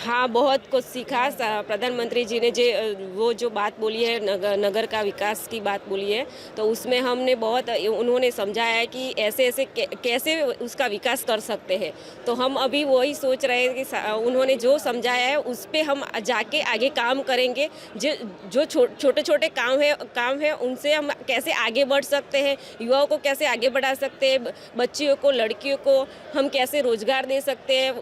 हाँ, बहुत कुछ सीखा। प्रधानमंत्री जी ने वो जो बात बोली है, नगर का विकास की बात बोली है, तो उसमें हमने बहुत उन्होंने समझाया है कि ऐसे-ऐसे कैसे उसका विकास कर सकते हैं। तो हम अभी वही सोच रहे हैं कि उन्होंने जो समझाया है उस पे हम जाके आगे काम करेंगे। जो छोटे-छोटे काम है उनसे हम कैसे आगे बढ़ सकते हैं, युवाओं को कैसे आगे बढ़ा सकते हैं, बच्चियों को, लड़कियों को हम कैसे रोज़गार दे सकते हैं,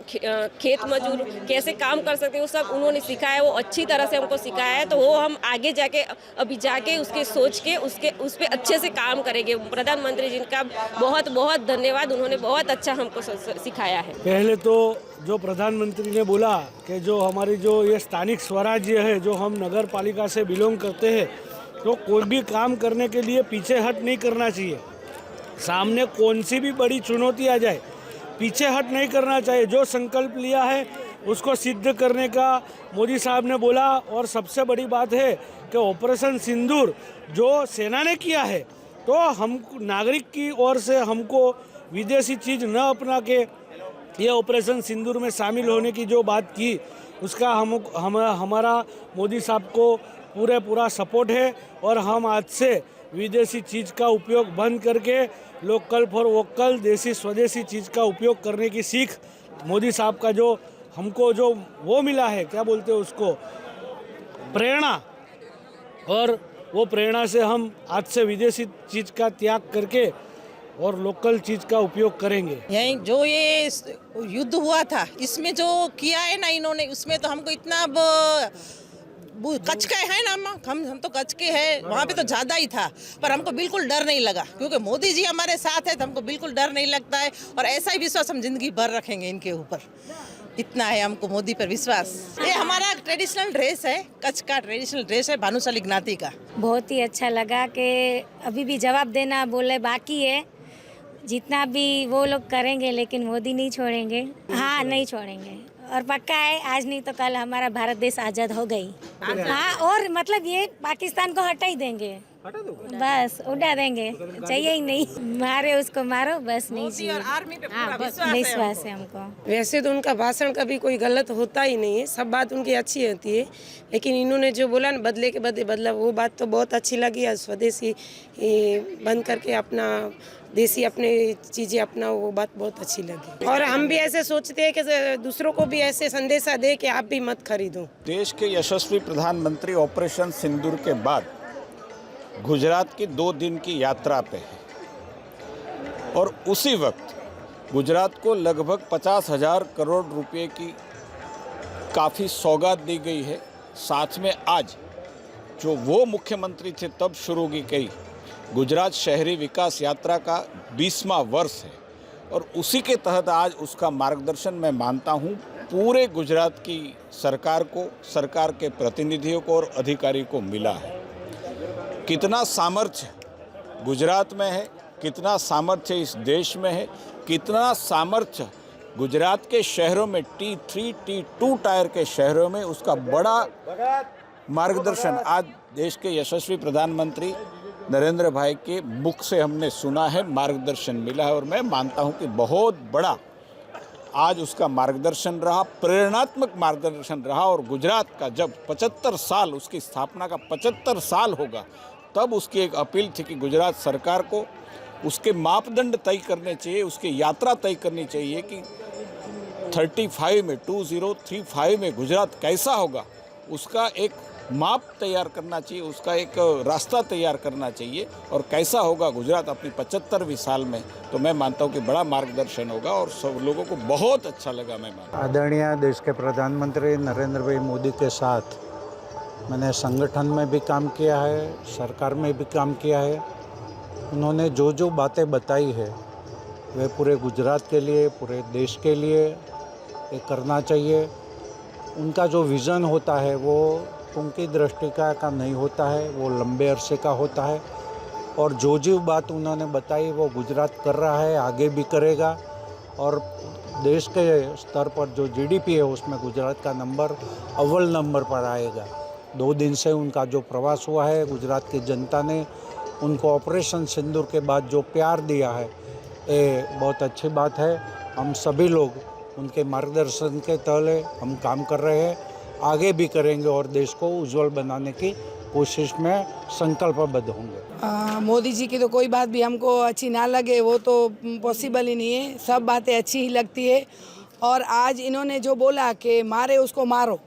खेत मजदूर कैसे काम कर सकते हैं, वो सब उन्होंने सिखाया, वो अच्छी तरह से हमको सिखाया है। तो वो हम आगे जाके अभी जाके उसके सोच के उस पे अच्छे से काम करेंगे। प्रधानमंत्री जी का बहुत बहुत धन्यवाद, उन्होंने बहुत अच्छा हमको सिखाया है। पहले तो जो प्रधानमंत्री ने बोला कि जो हमारी जो ये स्थानिक स्वराज्य है, जो हम नगर पालिका से बिलोंग करते हैं, तो कोई भी काम करने के लिए पीछे हट नहीं करना चाहिए। सामने कौन सी भी बड़ी चुनौती आ जाए, पीछे हट नहीं करना चाहिए। जो संकल्प लिया है उसको सिद्ध करने का मोदी साहब ने बोला। और सबसे बड़ी बात है कि ऑपरेशन सिंदूर जो सेना ने किया है, तो हम नागरिक की ओर से हमको विदेशी चीज़ न अपना के ये ऑपरेशन सिंदूर में शामिल होने की जो बात की, उसका हमारा मोदी साहब को पूरा सपोर्ट है। और हम आज से विदेशी चीज़ का उपयोग बंद करके लोकल फॉर वोकल, देसी स्वदेशी चीज़ का उपयोग करने की सीख मोदी साहब का जो हमको जो वो मिला है, क्या बोलते हैं उसको, प्रेरणा। और वो प्रेरणा से हम आज से विदेशी चीज़ का त्याग करके और लोकल चीज़ का उपयोग करेंगे। यही जो ये युद्ध हुआ था, इसमें जो किया है ना इन्होंने, उसमें तो हमको इतना कच्छ के है ना, हम तो कच्छ के हैं, वहाँ पे तो ज़्यादा ही था, पर हमको बिल्कुल डर नहीं लगा क्योंकि मोदी जी हमारे साथ है, तो हमको बिल्कुल डर नहीं लगता है। और ऐसा ही विश्वास हम जिंदगी भर रखेंगे इनके ऊपर, इतना है हमको मोदी पर विश्वास। ये हमारा ट्रेडिशनल ड्रेस है, कच्छ का ट्रेडिशनल ड्रेस है, भानुशाली ज्ञाति का। बहुत ही अच्छा लगा कि अभी भी जवाब देना बोले बाकी है, जितना भी वो लोग करेंगे लेकिन मोदी नहीं छोड़ेंगे। हाँ, नहीं छोड़ेंगे और पक्का है, आज नहीं तो कल हमारा भारत देश आज़ाद हो गई। हाँ, और मतलब ये पाकिस्तान को हटा ही देंगे, बस उड़ा देंगे, चाहिए ही नहीं, मारे उसको मारो, बस नहीं चाहिए। आर्मी पे हाँ, विश्वास है हमको। वैसे तो उनका भाषण कभी कोई गलत होता ही नहीं है, सब बात उनकी अच्छी होती है, लेकिन इन्होंने जो बोला ना, बदले के बदले बदला, वो बात तो बहुत अच्छी लगी। स्वदेशी बंद करके अपना देसी अपने चीज़ें अपना, वो बात बहुत अच्छी लगी। और हम भी ऐसे सोचते हैं कि दूसरों को भी ऐसे संदेशा दे कि आप भी मत खरीदो। देश के यशस्वी प्रधानमंत्री ऑपरेशन सिंदूर के बाद गुजरात की 2 दिन की यात्रा पे है और उसी वक्त गुजरात को लगभग 50,000 करोड़ रुपए की काफ़ी सौगात दी गई है। साथ में आज जो वो मुख्यमंत्री थे तब शुरू की गई गुजरात शहरी विकास यात्रा का 20वां वर्ष है और उसी के तहत आज उसका मार्गदर्शन मैं मानता हूँ पूरे गुजरात की सरकार को, सरकार के प्रतिनिधियों को और अधिकारी को मिला है। कितना सामर्थ्य गुजरात में है, कितना सामर्थ्य इस देश में है, कितना सामर्थ्य गुजरात के शहरों में T3, T2 टायर के शहरों में, उसका बड़ा मार्गदर्शन आज देश के यशस्वी प्रधानमंत्री नरेंद्र भाई के मुख से हमने सुना है, मार्गदर्शन मिला है। और मैं मानता हूं कि बहुत बड़ा आज उसका मार्गदर्शन रहा, प्रेरणात्मक मार्गदर्शन रहा। और गुजरात का जब 75 साल, उसकी स्थापना का 75 साल होगा, तब उसकी एक अपील थी कि गुजरात सरकार को उसके मापदंड तय करने चाहिए, उसकी यात्रा तय करनी चाहिए कि 2035 में गुजरात कैसा होगा, उसका एक माप तैयार करना चाहिए, उसका एक रास्ता तैयार करना चाहिए और कैसा होगा गुजरात अपनी 75वीं साल में। तो मैं मानता हूँ कि बड़ा मार्गदर्शन होगा और सब लोगों को बहुत अच्छा लगा। मैं मानता हूँ आदरणीय देश के प्रधानमंत्री नरेंद्र भाई मोदी के साथ मैंने संगठन में भी काम किया है, सरकार में भी काम किया है। उन्होंने जो जो बातें बताई है वे पूरे गुजरात के लिए, पूरे देश के लिए ये करना चाहिए। उनका जो विज़न होता है वो उनकी दृष्टि का नहीं होता है, वो लंबे अरसे का होता है। और जो बात उन्होंने बताई वो गुजरात कर रहा है, आगे भी करेगा। और देश के स्तर पर जो GDP है उसमें गुजरात का नंबर अव्वल नंबर पर आएगा। 2 दिन से उनका जो प्रवास हुआ है, गुजरात की जनता ने उनको ऑपरेशन सिंदूर के बाद जो प्यार दिया है, ये बहुत अच्छी बात है। हम सभी लोग उनके मार्गदर्शन के तले हम काम कर रहे हैं, आगे भी करेंगे और देश को उज्जवल बनाने की कोशिश में संकल्पबद्ध होंगे। मोदी जी की तो कोई बात भी हमको अच्छी ना लगे वो तो पॉसिबल ही नहीं है, सब बातें अच्छी ही लगती है। और आज इन्होंने जो बोला कि मारे उसको मारो,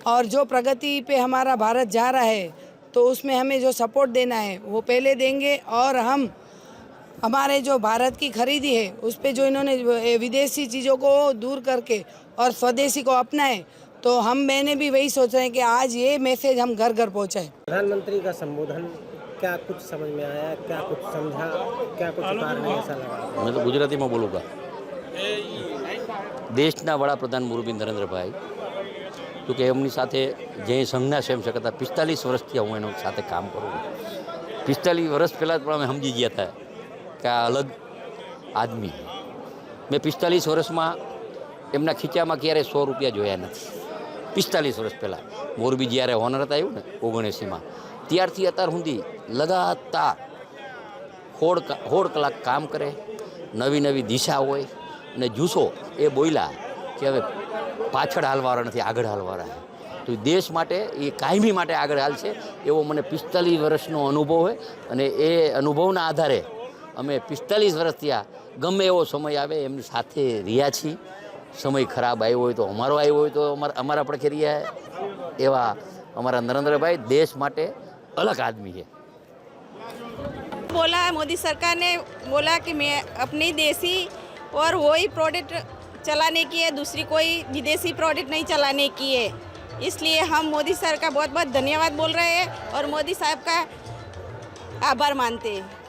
और जो प्रगति पे हमारा भारत जा रहा है तो उसमें हमें जो सपोर्ट देना है वो पहले देंगे। और हम हमारे जो भारत की खरीदी है उस पे जो इन्होंने विदेशी चीज़ों को दूर करके और स्वदेशी को अपनाए, तो मैंने भी वही सोच रहे हैं कि आज ये मैसेज हम घर घर पहुँचाएं। प्रधानमंत्री का संबोधन क्या कुछ समझ में आया, क्या कुछ समझा, क्या कुछ उतारने ऐसा लगा? मैं तो गुजराती में बोलूँगा। देशना वડાપ્રધાન મોરબી નરેન્દ્રભાઈ, તો કે એમની સાથે જે સંઘના સેવક હતા 45 વર્ષથી હું એનો સાથે કામ કરું છું। 45 વર્ષ પહેલાં પણ અમે સમજી ગયા હતા કે આ અલગ આદમી। મેં 45 વર્ષમાં એમના ખીચામાં ક્યારે 100 રૂપિયા જોયા નથી। 45 વર્ષ પહેલાં મોરબી જ્યારે હોનર હતા આવ્યું ને 79માં, ત્યારથી અત્યાર સુધી લગાતાર 16 કલાક કામ કરે, નવી નવી દિશા હોય અને જુસ્સો એ બોલ્યા કે હવે પાછળ હાલવાળા નથી, આગળ હાલવાળા છે, તો દેશ માટે એ કાયમી માટે આગળ હાલશે એવો મને 45 વર્ષનો અનુભવ હોય। અને એ અનુભવના આધારે અમે 45 વર્ષથી આ ગમે એવો સમય આવે એમની સાથે રહ્યા છીએ। સમય ખરાબ આવ્યો હોય તો અમારો આવ્યો હોય તો અમારા પડખે રહ્યા એવા અમારા નરેન્દ્રભાઈ देश માટે अलग आदमी है। बोला मोदी सरकार ने बोला कि मैं अपनी देसी और वही प्रोडक्ट चलाने की है, दूसरी कोई विदेशी प्रोडक्ट नहीं चलाने की है। इसलिए हम मोदी सर का बहुत बहुत धन्यवाद बोल रहे हैं और मोदी साहब का आभार मानते हैं।